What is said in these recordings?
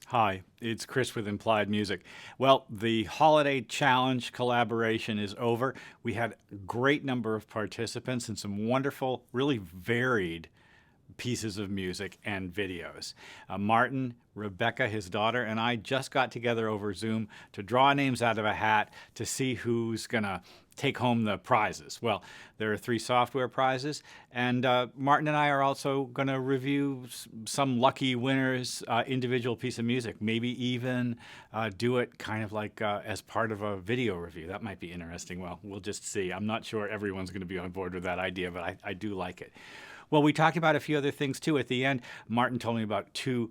Hi, it's Chris with Implied Music. Well, the Holiday Challenge collaboration is over. We had a great number of participants and some wonderful, really varied pieces of music and videos. Martin, Rebecca, his daughter, and I just got together over Zoom to draw names out of a hat to see who's going to take home the prizes. Well, there are three software prizes, and Martin and I are also going to review some lucky winners' individual piece of music, maybe even do it kind of like as part of a video review. That might be interesting. Well, we'll just see. I'm not sure everyone's going to be on board with that idea, but I do like it. Well, we talked about a few other things too at the end. Martin told me about two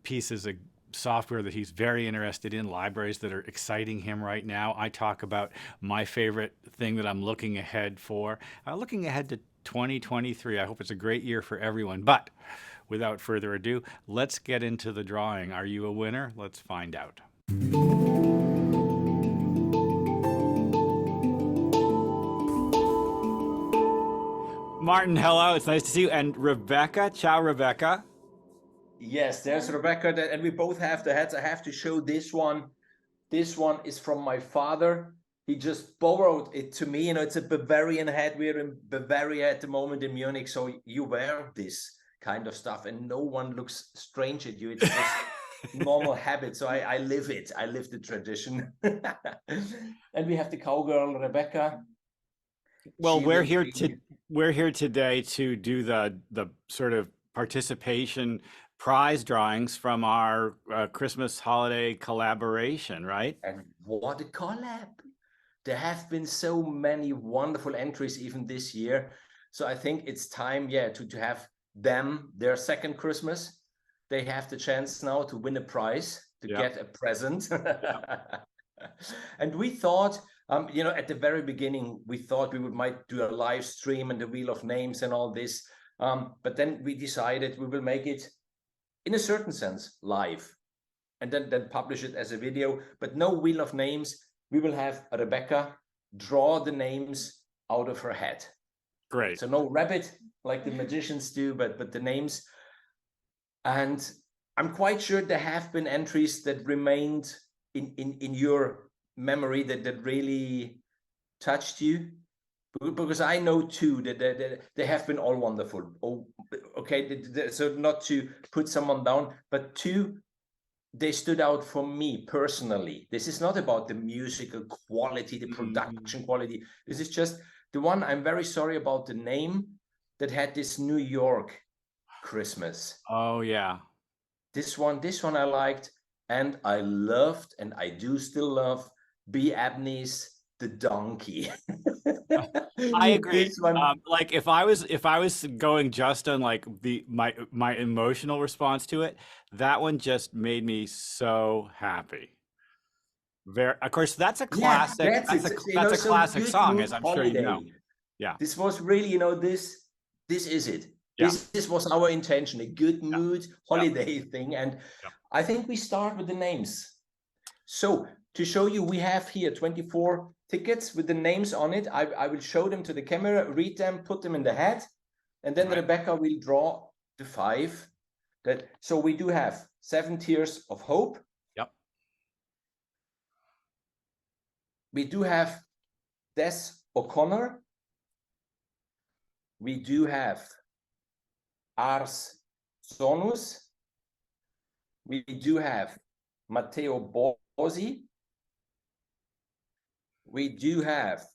pieces of software that he's very interested in, libraries that are exciting him right now. I talk about my favorite thing that I'm looking ahead for. Looking ahead to 2023. I hope it's a great year for everyone. But without further ado, let's get into the drawing. Are you a winner? Let's find out. Martin, hello. It's nice to see you. And Rebecca, ciao, Rebecca. Yes, there's Rebecca, and we both have the hats. I have to show this one. This one is from my father. He just borrowed it to me. It's a Bavarian hat. We're in Bavaria at the moment in Munich, so you wear this kind of stuff, and no one looks strange at you. It's just normal habit. So I live it. I live the tradition. And we have the cowgirl Rebecca. Well, She will bring. we're here today to do the sort of participation prize drawings from our Christmas holiday collaboration, right? And what a collab! There have been so many wonderful entries even this year. So I think it's time, yeah, to have them their second Christmas. They have the chance now to win a prize, to Yeah. get a present. Yeah. And we thought, at the very beginning, we thought we might do a live stream and the Wheel of Names and all this. But then we decided we will make it, in a certain sense, live, and then publish it as a video, but no Wheel of Names. We will have Rebecca draw the names out of her head. Great. So no rabbit like the magicians do, but the names. And I'm quite sure there have been entries that remained in your memory that really touched you, because I know too that they have been all wonderful. Oh, okay. So not to put someone down, but two, they stood out for me personally. This is not about the musical quality, the production quality. This is just the one. I'm very sorry about the name that had this New York Christmas. Oh yeah. This one I liked, and I loved, and I do still love B. Abney's The Donkey. I agree. This one. Like if I was going just on like the my emotional response to it, that one just made me so happy. Very, of course, that's a Yeah, classic. that's it. That's a So classic good song, mood as I'm sure you know. holiday. Yeah. This was really, this is it. Yeah. This was our intention, a good Yeah. mood Yeah. holiday thing. And Yeah. I think we start with the names. So to show you, we have here 24 tickets with the names on it. I will show them to the camera, read them, put them in the hat, and then Right. Rebecca will draw the five. So we do have 7 Tears of Hope. Yep. We do have Des O'Connor. We do have Ars Sonus. We do have Matteo Bossi. We do have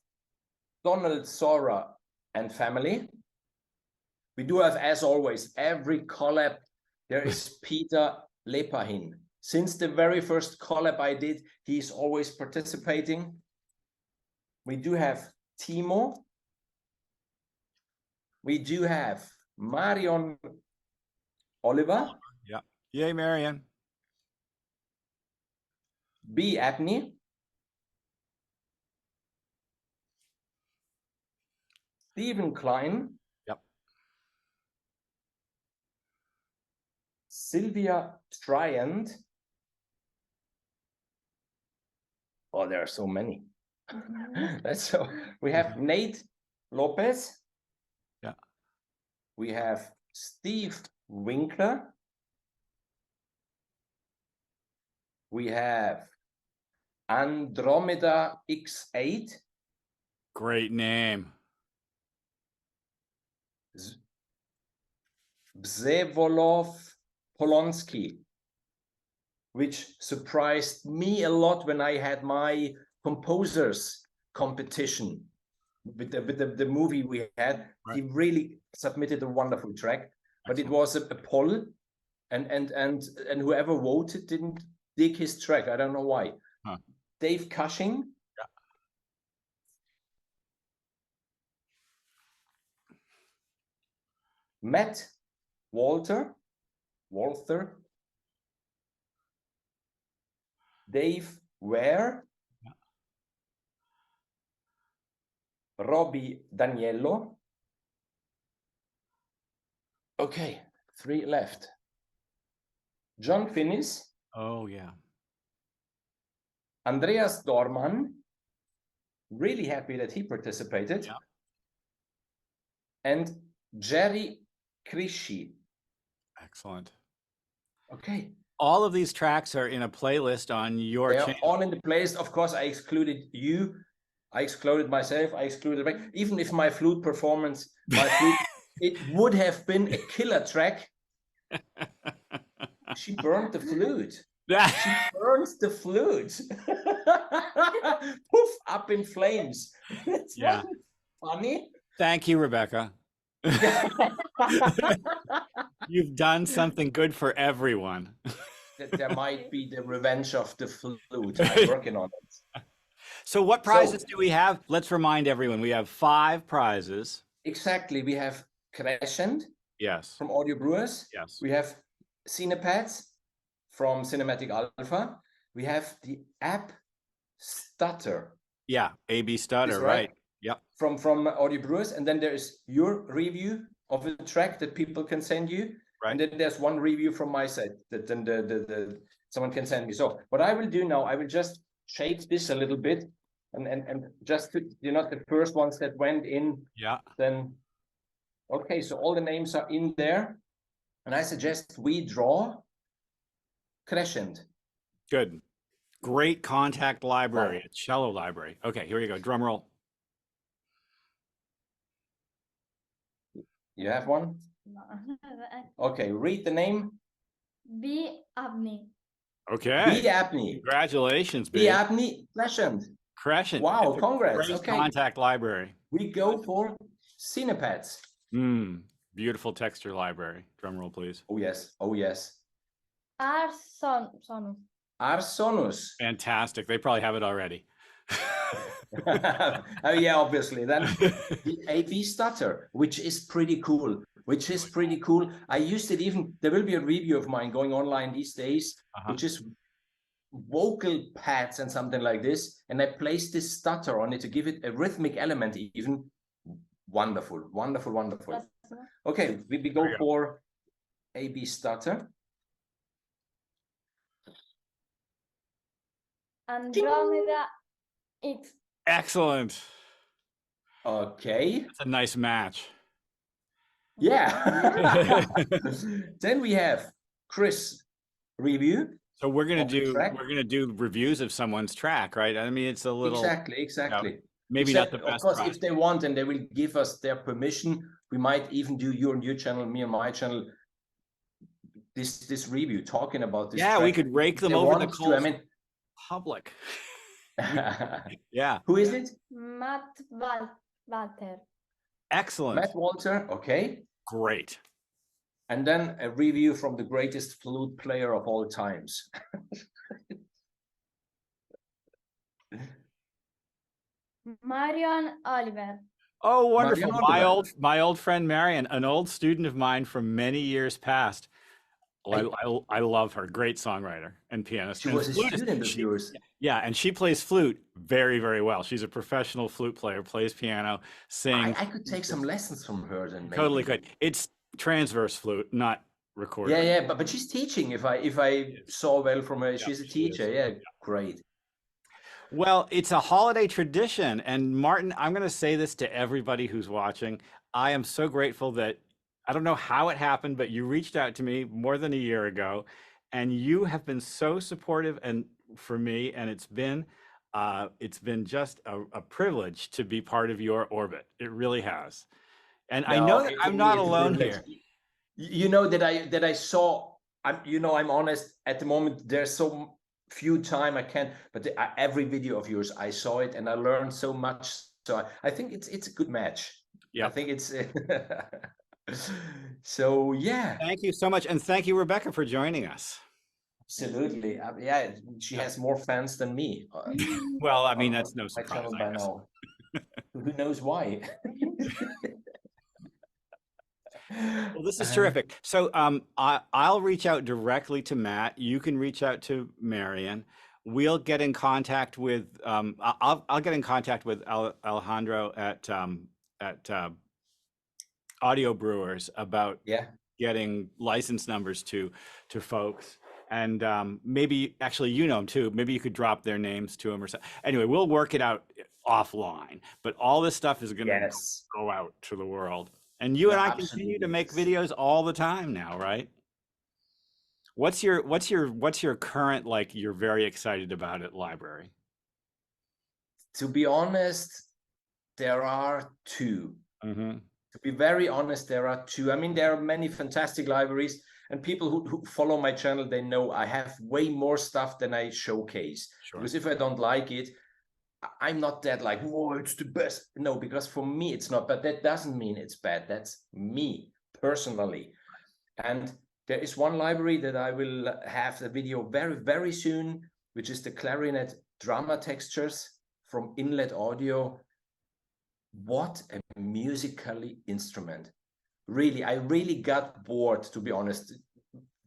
Donald Sora and family. We do have, as always, every collab. There is Peter Lepahin. Since the very first collab I did, he's always participating. We do have Timo. We do have Marion Oliver. Yeah. Yay, Marianne. B. Abney. Stephen Klein. Yep. Sylvia Tryand. Oh, there are so many. That's so. We have Nate Lopez. Yeah. We have Steve Winkler. We have Andromeda X8. Great name. Vsevolov Polonsky, which surprised me a lot when I had my composers competition with the movie we had. Right. He really submitted a wonderful track, but it was a poll, and whoever voted didn't dig his track. I don't know why. Huh. Dave Cushing. Yeah. Matt Walter. Dave Ware. Yeah. Robbie Daniello. Okay, 3 left. John Finnis. Oh, yeah. Andreas Dorman. Really happy that he participated. Yeah. And Jerry Krishy. Excellent. Okay. All of these tracks are in a playlist on your They're channel. all in the playlist. Of course, I excluded you. I excluded myself. I excluded even if my flute performance, it would have been a killer track. She burned the flute. She burns the flute. Poof, up in flames. It's Yeah. funny. Thank you, Rebecca. You've done something good for everyone. There might be the revenge of the flute. I'm working on it. So what prizes do we have? Let's remind everyone. We have 5 prizes. Exactly. We have Crescent. Yes. From Audio Brewers. Yes. We have Cinepads from Cinematic Alpha. We have the app Stutter. Yeah, AB Stutter, right? Yep. From Audio Brewers, and then there is your review of a track that people can send you, right. And then there's one review from my side that then the someone can send me. So what I will do now, I will just shape this a little bit, and just to, the first ones that went in. Yeah. Then, okay, so all the names are in there, and I suggest we draw Crescent. Good. Great contact library, a cello library. Okay, here we go. Drum roll. You have one? No. Okay, read the name. B. Abney. Okay. B. Abney. Congratulations, B. Abney, Crescent. Crescent. Wow, congrats. Great Okay. contact library. We go for Cinepads. Beautiful texture library. Drum roll, please. Oh, yes. Oh, yes. Sonus. Arsonus. Fantastic. They probably have it already. Oh, yeah, obviously. Then the AB Stutter, which is pretty cool. I used it even, there will be a review of mine going online these days, which is vocal pads and something like this. And I placed this stutter on it to give it a rhythmic element even. Wonderful, wonderful, wonderful. Okay, we go for AB Stutter. Andromeda X. Excellent. Okay. That's a nice match. Yeah. Then we have Chris review. So we're gonna do reviews of someone's track, right? I mean, it's a little exactly. Maybe Except, not the best. Of course, if they want and they will give us their permission, we might even do you on your channel, me on my channel. This review talking about this. Yeah, track. we could rake them over the coals. Public. Yeah. Who is it? Matt Walter. Excellent. Matt Walter. Okay. Great. And then a review from the greatest flute player of all times. Marion Oliver. Oh, wonderful. Marion My old friend Marion, an old student of mine from many years past. I love her. Great songwriter and pianist. She was a student of yours. Yeah, and she plays flute very, very well. She's a professional flute player, plays piano, sings. I could take some lessons from her then. Maybe. Totally could. It's transverse flute, not recorded. Yeah, but she's teaching. If I saw well from her, she's a teacher. Yeah, great. Well, it's a holiday tradition, and Martin, I'm going to say this to everybody who's watching. I am so grateful that I don't know how it happened, but you reached out to me more than a year ago, and you have been so supportive and for me, and it's been just a privilege to be part of your orbit. It really has. And I know No, that for I'm me not it's a alone privilege. here. You know that I saw. I'm honest. At the moment, there's so few time I can. But every video of yours, I saw it and I learned so much. So I think it's a good match. I Yep. think it's. So yeah, Thank you so much, and thank you, Rebecca, for joining us. absolutely. Yeah, she has more fans than me Well, I mean, on that's no my surprise, channel I by guess. now. Who knows why? Well, this is And terrific. So, I'll reach out directly to Matt. You can reach out to Marion. We'll get in contact with. I'll get in contact with Alejandro at Audio Brewers about yeah, getting license numbers to folks. And maybe actually you know them too. Maybe you could drop their names to them or something. Anyway, we'll work it out offline. But all this stuff is going to yes, go out to the world. And you no, and I continue to absolutely. make videos all the time now, right? What's your current, like, you're very excited about it library? To be honest, there are two. Mm-hmm. To be very honest, there are two. I mean, there are many fantastic libraries, and people who follow my channel, they know I have way more stuff than I showcase. Sure. Because if I don't like it, I'm not that like, whoa, it's the best. No, because for me, it's not. But that doesn't mean it's bad. That's me personally. And there is one library that I will have the video very, very soon, which is the clarinet drama textures from Inlet Audio. What a musically instrument. Really, I really got bored, to be honest,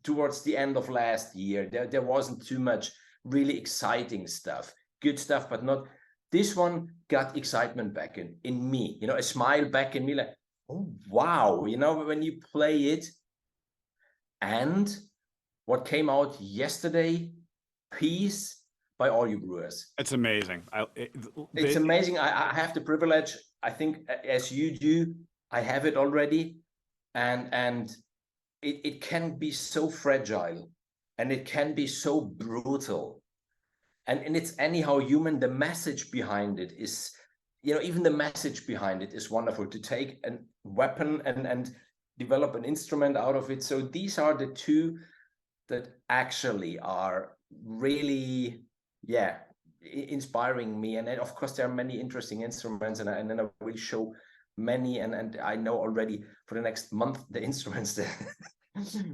towards the end of last year. There wasn't too much really exciting stuff, good stuff, but not. This one got excitement back in me, you know, a smile back in me, like, oh, wow, you know, when you play it. And what came out yesterday, Peace by Audio Brewers. It's amazing. It's amazing. I have the privilege, I think, as you do, I have it already. And it can be so fragile and it can be so brutal. And it's anyhow human. The message behind it is, you know, even the message behind it is wonderful, to take a weapon and develop an instrument out of it. So these are the two that actually are really, yeah, inspiring me. And then of course there are many interesting instruments, and then I will show many, and I know already for the next month the instruments that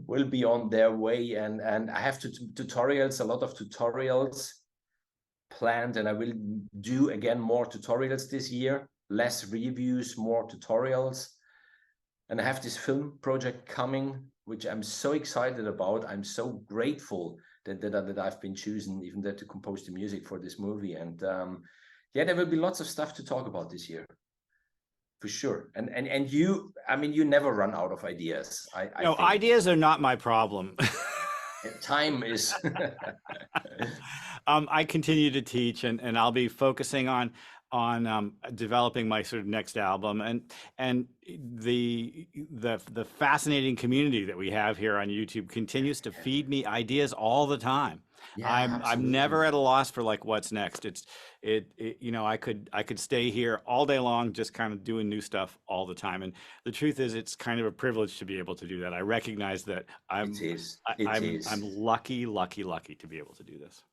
will be on their way, and I have tutorials, a lot of tutorials planned, and I will do again more tutorials this year, less reviews, more tutorials. And I have this film project coming, which I'm so excited about. I'm so grateful that I've been chosen even to compose the music for this movie. And yeah, there will be lots of stuff to talk about this year, for sure. And you, I mean, you never run out of ideas. I No, think ideas are not my problem. time is. I continue to teach, and I'll be focusing on developing my sort of next album, and the fascinating community that we have here on YouTube continues to feed me ideas all the time. Yeah, I'm never absolutely. at a loss for, like, what's next. You know, I could stay here all day long just kind of doing new stuff all the time. And the truth is, it's kind of a privilege to be able to do that. I recognize that It is. It is. I'm lucky to be able to do this.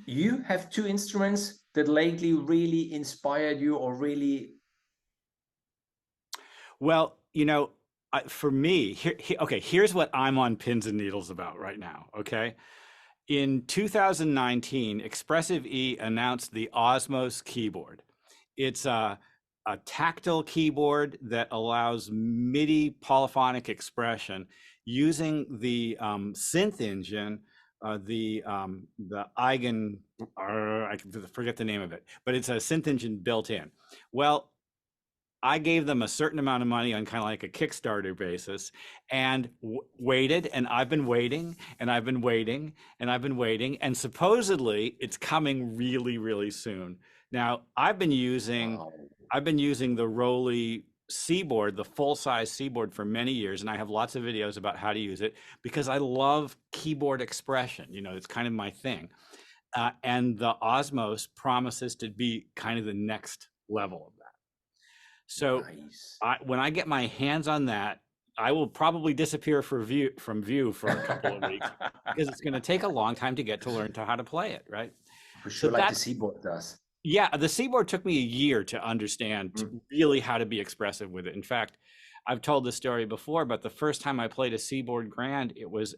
You have two instruments that lately really inspired you, or really. Well, you know, for me, okay, here's what I'm on pins and needles about right now, okay? In 2019, Expressive E announced the Osmos keyboard. It's a tactile keyboard that allows MIDI polyphonic expression using the synth engine, the Eigen, I forget the name of it, but it's a synth engine built in. Well, I gave them a certain amount of money on kind of like a Kickstarter basis, and waited, and I've been waiting, and I've been waiting, and I've been waiting, and supposedly it's coming really, really soon. Now, Wow. I've been using the Roly C-board, the full-size C-board for many years, and I have lots of videos about how to use it because I love keyboard expression. You know, it's kind of my thing. And the Osmos promises to be kind of the next level of that. So Nice. when I get my hands on that, I will probably disappear from view for a couple of weeks because it's going to take a long time to get to learn how to play it, right? For sure, So like the that's, keyboard does. yeah, the C-board took me a year to understand really how to be expressive with it. In fact, I've told this story before, but the first time I played a C-board grand, it was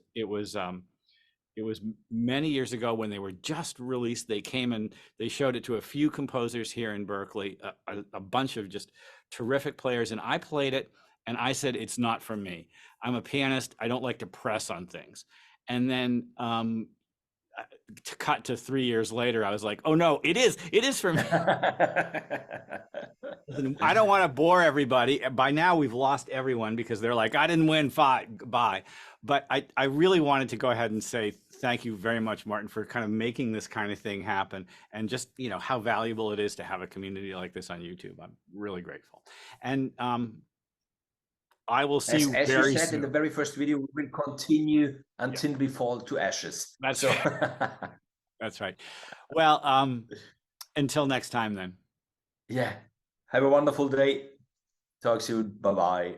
many years ago when they were just released. They came and they showed it to a few composers here in Berkeley, a bunch of just terrific players, and I played it and I said, it's not for me. I'm a pianist. I don't like to press on things. And then to cut to 3 years later, I was like, oh no, it is for me. I don't want to bore everybody. By now we've lost everyone because they're like, I didn't win, bye. But I really wanted to go ahead and say thank you very much, Martin, for kind of making this kind of thing happen, and just, you know, how valuable it is to have a community like this on YouTube. I'm really grateful. And I will see you as very you said soon. in the very first video, we will continue until we fall to ashes. That's right. That's right. Well, until next time then. Yeah. Have a wonderful day. Talk soon. Bye-bye.